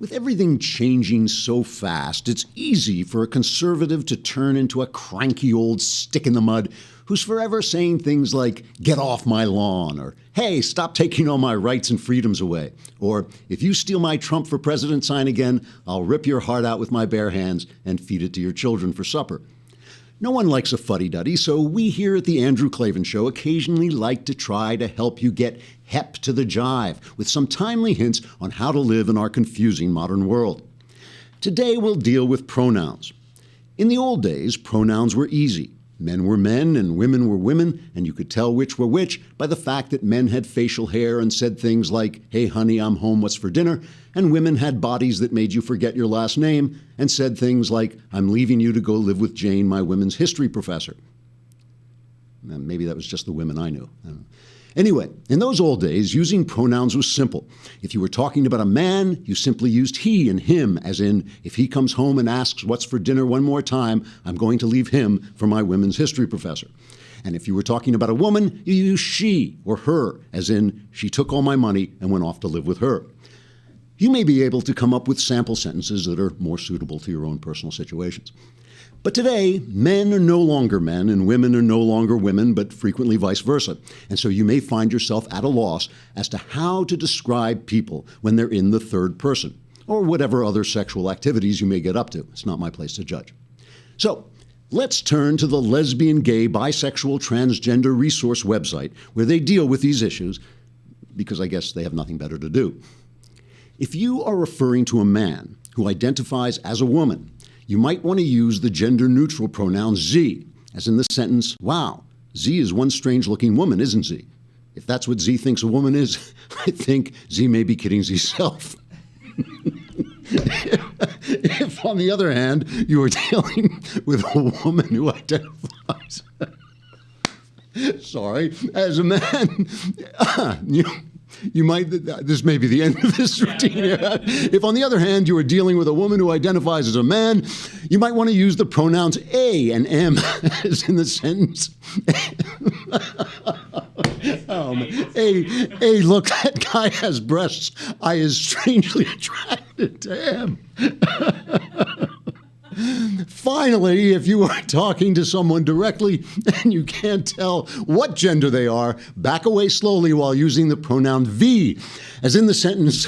With everything changing so fast, it's easy for a conservative to turn into a cranky old stick in the mud who's forever saying things like, "Get off my lawn," or "Hey, stop taking all my rights and freedoms away," or "If you steal my Trump for president sign again, I'll rip your heart out with my bare hands and feed it to your children for supper." No one likes a fuddy-duddy, so we here at the Andrew Klavan Show occasionally like to try to help you get hep to the jive with some timely hints on how to live in our confusing modern world. Today we'll deal with pronouns. In the old days, pronouns were easy. Men were men and women were women, and you could tell which were which by the fact that men had facial hair and said things like, "Hey honey, I'm home, what's for dinner?" And women had bodies that made you forget your last name and said things like, "I'm leaving you to go live with Jane, my women's history professor." Maybe that was just the women I knew. I don't know. Anyway, in those old days, using pronouns was simple. If you were talking about a man, you simply used he and him, as in, if he comes home and asks what's for dinner one more time, I'm going to leave him for my women's history professor. And if you were talking about a woman, you used she or her, as in, she took all my money and went off to live with her. You may be able to come up with sample sentences that are more suitable to your own personal situations. But today, men are no longer men and women are no longer women, but frequently vice versa. And so you may find yourself at a loss as to how to describe people when they're in the third person, or whatever other sexual activities you may get up to. It's not my place to judge. So let's turn to the lesbian, gay, bisexual, transgender resource website where they deal with these issues, because I guess they have nothing better to do. If you are referring to a man who identifies as a woman, you might want to use the gender-neutral pronoun Z, as in the sentence, "Wow, Z is one strange-looking woman, isn't Z?" If that's what Z thinks a woman is, I think Z may be kidding Z's. If, on the other hand, you are dealing with a woman who identifies, as a man, you might, this may be the end of this routine. If, on the other hand, you are dealing with a woman who identifies as a man, you might want to use the pronouns A and M, as in the sentence. Oh, man. A, look, that guy has breasts. I is strangely attracted to him. Finally, if you are talking to someone directly and you can't tell what gender they are, back away slowly while using the pronoun V. As in the sentence,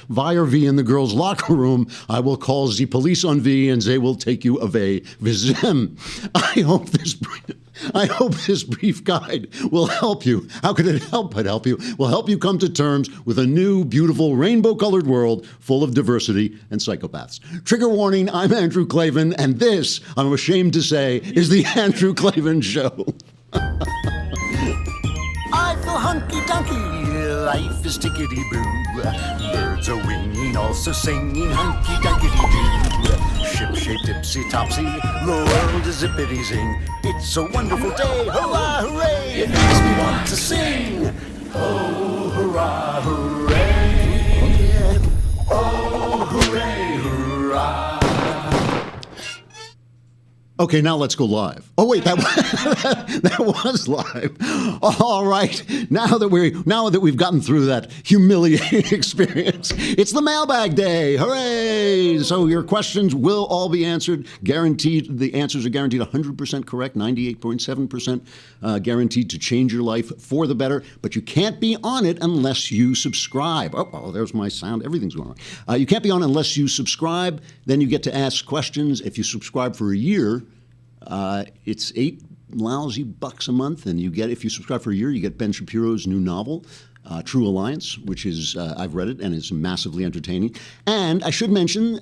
via V in the girls' locker room, I will call the police on V and they will take you away with them. I hope this brief guide will help you. How could it help but help you? Will help you come to terms with a new, beautiful, rainbow-colored world full of diversity and psychopaths. Trigger warning, I'm Andrew Klavan, and this, I'm ashamed to say, is the Andrew Klavan Show. I feel hunky-dunky, life is tickety-boo. Birds are winging, also singing hunky-dunky-doo. Ship-shaped, ipsy-topsy, the world is zippity-zing. It's a wonderful day, hurrah, hooray! It makes me want to sing. Oh, hurrah, hooray! Oh, hooray, hurrah! Okay, now let's go live. Oh wait, that was live. All right, now that we've gotten through that humiliating experience, it's the Mailbag Day. Hooray! So your questions will all be answered. Guaranteed, the answers are guaranteed 100% correct, 98.7% guaranteed to change your life for the better. But you can't be on it unless you subscribe. Oh, there's my sound. Everything's going wrong. You can't be on unless you subscribe. Then you get to ask questions. If you subscribe for a year, it's $8 lousy bucks a month, and if you subscribe for a year, you get Ben Shapiro's new novel, True Alliance, which is, I've read it, and it's massively entertaining. And I should mention,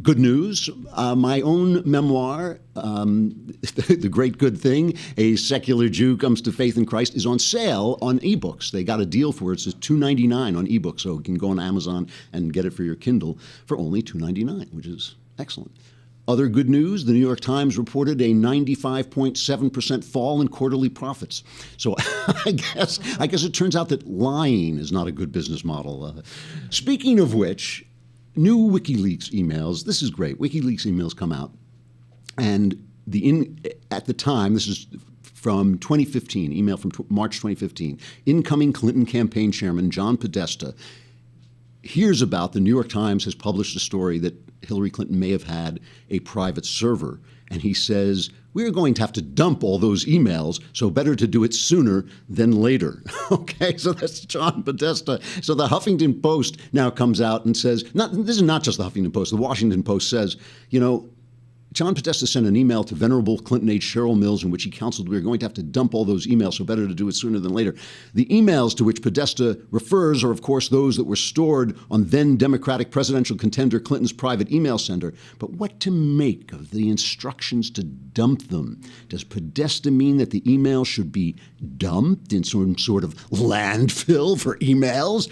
good news, my own memoir, The Great Good Thing, A Secular Jew Comes to Faith in Christ, is on sale on ebooks. They got a deal for it. It's $2.99 on ebooks, so you can go on Amazon and get it for your Kindle for only $2.99, which is excellent. Other good news, the New York Times reported a 95.7% fall in quarterly profits. So I guess it turns out that lying is not a good business model. Speaking of which, new WikiLeaks emails, this is great. WikiLeaks emails come out, and at the time, this is from 2015, email from March 2015, incoming Clinton campaign chairman John Podesta hears about, the New York Times has published a story that Hillary Clinton may have had a private server. And he says, we're going to have to dump all those emails, so better to do it sooner than later. Okay, so that's John Podesta. So the Huffington Post now comes out and says, this is not just the Huffington Post, the Washington Post says, John Podesta sent an email to venerable Clinton aide Cheryl Mills in which he counseled we are going to have to dump all those emails, so better to do it sooner than later. The emails to which Podesta refers are, of course, those that were stored on then Democratic presidential contender Clinton's private email sender. But what to make of the instructions to dump them? Does Podesta mean that the email should be dumped in some sort of landfill for emails?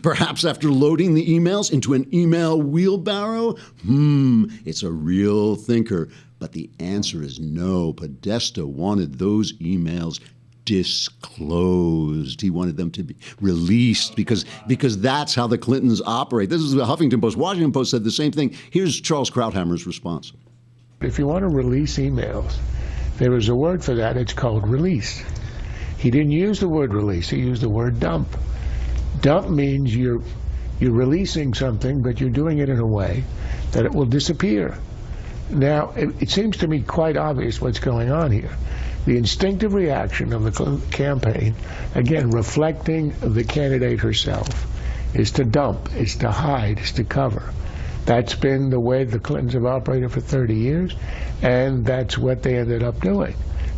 Perhaps after loading the emails into an email wheelbarrow? It's a real thinker. But the answer is no. Podesta wanted those emails disclosed. He wanted them to be released because that's how the Clintons operate. This is the Huffington Post. Washington Post said the same thing. Here's Charles Krauthammer's response. If you want to release emails, there is a word for that. It's called release. He didn't use the word release. He used the word dump. Dump means you're releasing something, but you're doing it in a way that it will disappear. Now, it seems to me quite obvious what's going on here. The instinctive reaction of the campaign, again, reflecting the candidate herself, is to dump, is to hide, is to cover. That's been the way the Clintons have operated for 30 years, and that's what they ended up doing.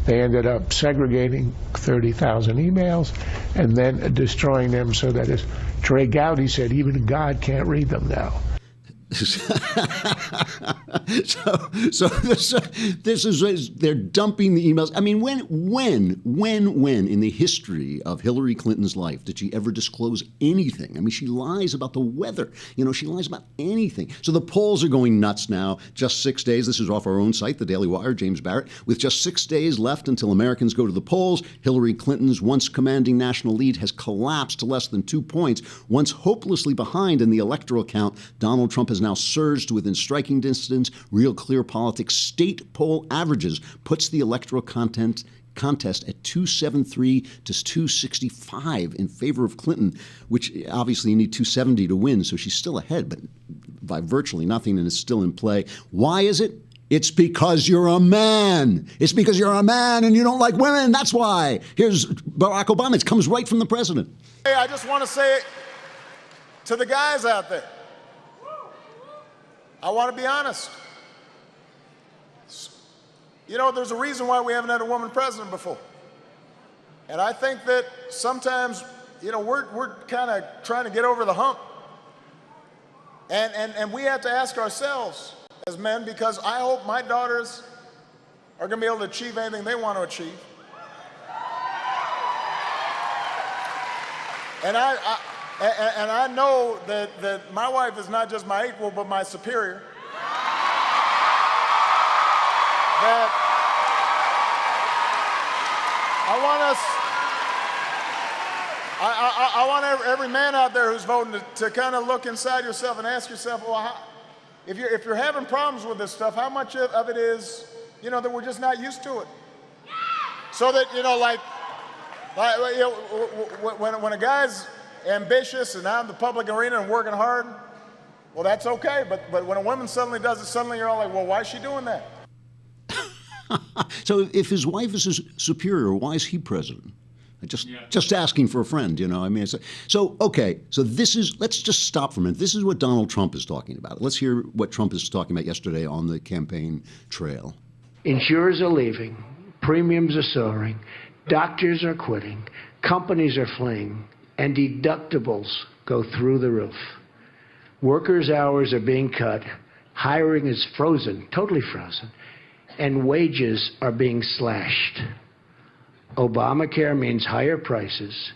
They ended up segregating 30,000 emails and then destroying them so that, as Trey Gowdy said, even God can't read them now. So this is they're dumping the emails. I mean, when in the history of Hillary Clinton's life did she ever disclose anything? I mean, she lies about the weather. She lies about anything. So the polls are going nuts now. Just 6 days. This is off our own site, the Daily Wire, James Barrett. With just 6 days left until Americans go to the polls, Hillary Clinton's once commanding national lead has collapsed to less than 2 points. Once hopelessly behind in the electoral count, Donald Trump has now surged to within striking distance. Real Clear Politics state poll averages puts the electoral contest at 273 to 265 in favor of Clinton, which obviously you need 270 to win, so she's still ahead, but by virtually nothing, and is still in play. Why is it? It's because you're a man. It's because you're a man and you don't like women. That's why. Here's Barack Obama. It comes right from the president. Hey, I just want to say it to the guys out there. I want to be honest. There's a reason why we haven't had a woman president before. And I think that sometimes, we're kind of trying to get over the hump. And we have to ask ourselves as men, because I hope my daughters are going to be able to achieve anything they want to achieve. And I know that my wife is not just my equal, but my superior. That I want every man out there who's voting to kind of look inside yourself and ask yourself, well, if you're having problems with this stuff, how much of it is, that we're just not used to it? So that, when a guy's ambitious and out in the public arena and working hard, well, that's okay. But when a woman suddenly does it, suddenly you're all like, well, why is she doing that? So if his wife is his superior, why is he president? Just asking for a friend, I mean, okay. So let's just stop for a minute. This is what Donald Trump is talking about. Let's hear what Trump is talking about yesterday on the campaign trail. Insurers are leaving. Premiums are soaring. Doctors are quitting. Companies are fleeing. And deductibles go through the roof. Workers' hours are being cut. Hiring is frozen, totally frozen. And wages are being slashed. Obamacare means higher prices,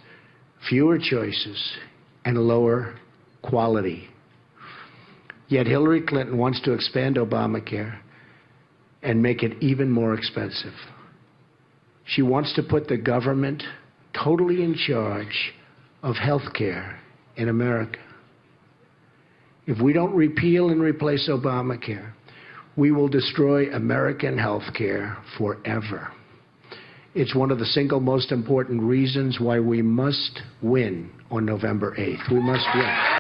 fewer choices, and lower quality. Yet Hillary Clinton wants to expand Obamacare and make it even more expensive. She wants to put the government totally in charge of health care in America. If we don't repeal and replace Obamacare, we will destroy American health care forever. It's one of the single most important reasons why we must win on November 8th. We must win.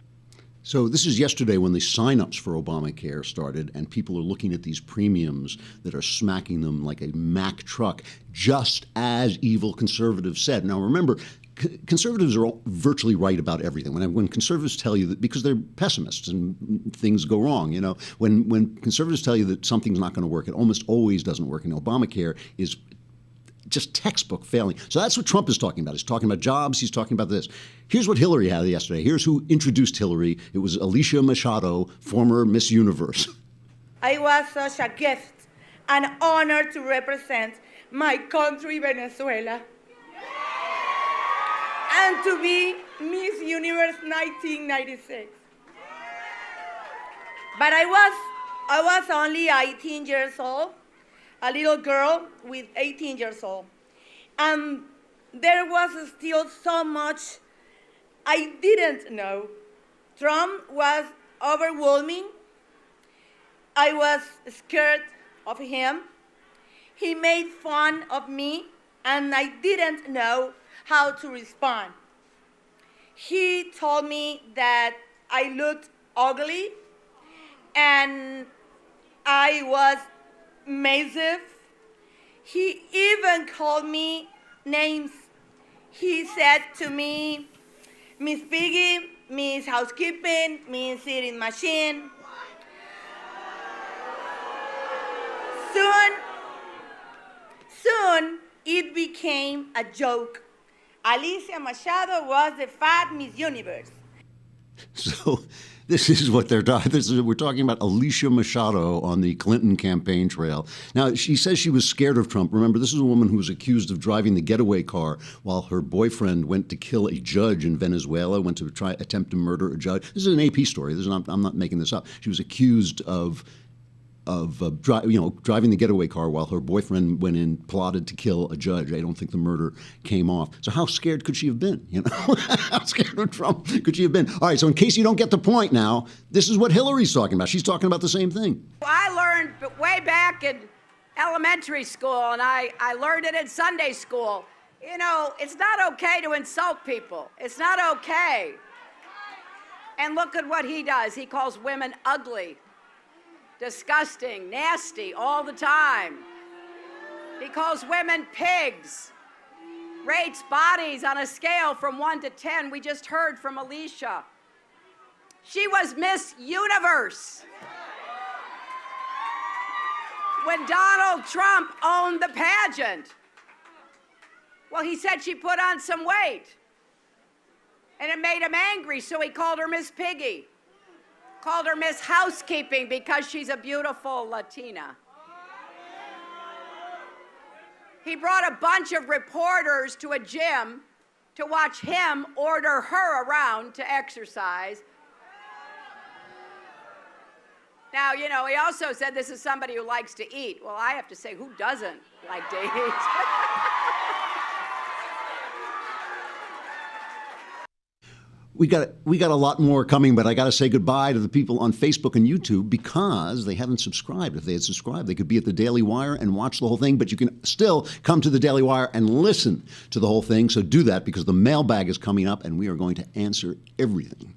So this is yesterday when the sign-ups for Obamacare started, and people are looking at these premiums that are smacking them like a Mack truck, just as evil conservatives said. Now remember, conservatives are all virtually right about everything. When conservatives tell you that, because they're pessimists and things go wrong, you know, when conservatives tell you that something's not going to work, it almost always doesn't work. And Obamacare is just textbook failing. So that's what Trump is talking about. He's talking about jobs. He's talking about this. Here's what Hillary had yesterday. Here's who introduced Hillary. It was Alicia Machado, former Miss Universe. I was such a gift, an honor to represent my country, Venezuela, and to be Miss Universe 1996. But I was only 18 years old, a little girl with 18 years old. And there was still so much I didn't know. Trump was overwhelming. I was scared of him. He made fun of me, and I didn't know how to respond. He told me that I looked ugly and I was massive. He even called me names. He said to me, Miss Piggy, Miss Housekeeping, Miss Eating Machine. Soon, it became a joke. Alicia Machado was the fat Miss Universe. So this is what they're talking. We're talking about Alicia Machado on the Clinton campaign trail. Now, she says she was scared of Trump. Remember, this is a woman who was accused of driving the getaway car while her boyfriend went to kill a judge in Venezuela, went to attempt to murder a judge. This is an AP story. I'm not making this up. She was accused of driving the getaway car while her boyfriend went in, plotted to kill a judge. I don't think the murder came off. So how scared could she have been? You know, how scared of Trump could she have been? All right. So in case you don't get the point now, this is what Hillary's talking about. She's talking about the same thing. I learned way back in elementary school, and I learned it in Sunday school. You know, it's not okay to insult people. It's not okay. And look at what he does. He calls women ugly, disgusting, nasty all the time. He calls women pigs, rates bodies on a scale from 1 to 10. We just heard from Alicia. She was Miss Universe when Donald Trump owned the pageant. Well, he said she put on some weight, and it made him angry, so he called her Miss Piggy. Called her Miss Housekeeping because she's a beautiful Latina. He brought a bunch of reporters to a gym to watch him order her around to exercise. Now, you know, he also said this is somebody who likes to eat. Well, I have to say, who doesn't like to eat? We got a lot more coming, but I got to say goodbye to the people on Facebook and YouTube because they haven't subscribed. If they had subscribed, they could be at the Daily Wire and watch the whole thing, but you can still come to the Daily Wire and listen to the whole thing. So do that because the mailbag is coming up and we are going to answer everything.